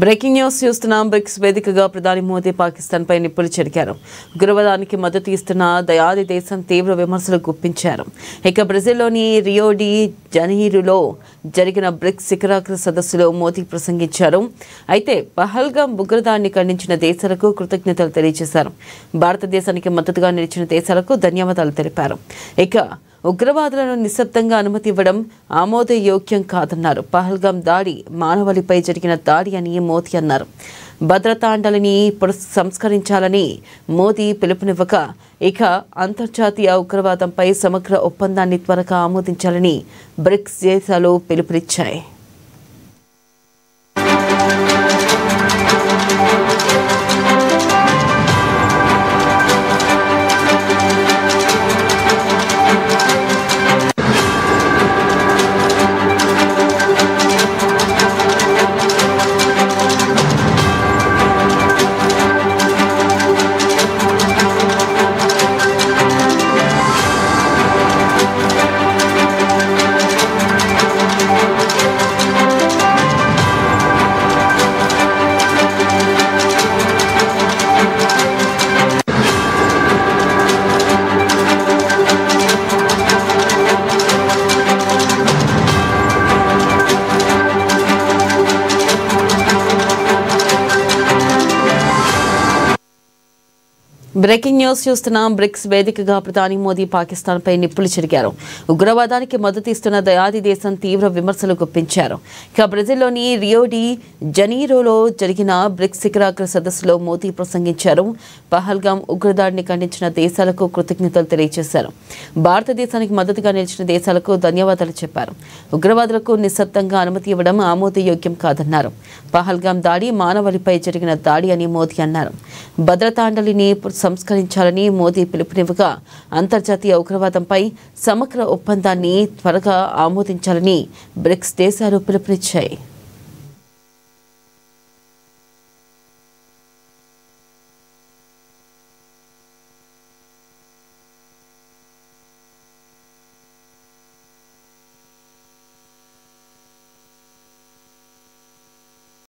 Breaking news చూస్తున్నాం. Bricks వేదికగా ప్రధాని మోదీ పాకిస్తాన్ పై నిప్పులు చెరిగారు. ఉగ్రవాదానికి మద్దతు ఇస్తున్న దయాది దేశం తీవ్ర విమర్శలు గుప్పించారు. ఇక బ్రెజిల్లోని రియో డి జనీరోలో జరిగిన బ్రిక్స్ శిఖరాగ్ర సదస్సులో మోదీ ప్రసంగించారు. అయితే పహల్గామ్ ఉగ్రదాన్ని ఖండించిన దేశాలకు కృతజ్ఞతలు తెలియజేశారు. భారతదేశానికి మద్దతుగా నిలిచిన దేశాలకు ధన్యవాదాలు తెలిపారు. ఇక ఉగ్రవాదులను నిశ్శబ్దంగా అనుమతి ఇవ్వడం ఆమోదయోగ్యం కాదన్నారు. పహల్గామ్ దాడి మానవాళిపై జరిగిన దాడి అని మోదీ అన్నారు. భద్రతా అండలిని సంస్కరించాలని మోదీ పిలుపునివ్వక ఇక అంతర్జాతీయ ఉగ్రవాదంపై సమగ్ర ఒప్పందాన్ని త్వరగా ఆమోదించాలని బ్రిక్స్ దేశాలు పిలుపునిచ్చాయి. బ్రేకింగ్ న్యూస్ చూస్తున్నాం. బ్రిక్స్ వేదికగా ప్రధాని మోదీ పాకిస్తాన్ పై నిప్పులు చెరిగారు. ఉగ్రవాదానికి మద్దతు ఇస్తున్న దయాది దేశం తీవ్ర విమర్శలు గుప్పించారు. ఇక బ్రెజిల్లోని రియో డి జనీరోలో జరిగిన బ్రిక్స్ శిఖరాగ్ర సదస్సులో మోదీ ప్రసంగించారు. పహల్గామ్ ఉగ్రదాడిని ఖండించిన దేశాలకు కృతజ్ఞతలు తెలియజేశారు. భారతదేశానికి మద్దతుగా నిలిచిన దేశాలకు ధన్యవాదాలు చెప్పారు. ఉగ్రవాదులకు నిశ్శబ్దంగా అనుమతి ఇవ్వడం ఆమోదయోగ్యం కాదన్నారు. పహల్గామ్ దాడి మానవాళిపై జరిగిన దాడి అని మోదీ అన్నారు. భద్రతా అండలిని సంస్కరించాలని మోదీ పిలుపునివ్వగా అంతర్జాతీయ ఉగ్రవాదంపై సమగ్ర ఒప్పందాన్ని త్వరగా ఆమోదించాలని బ్రిక్స్ దేశాలు పిలుపునిచ్చాయి.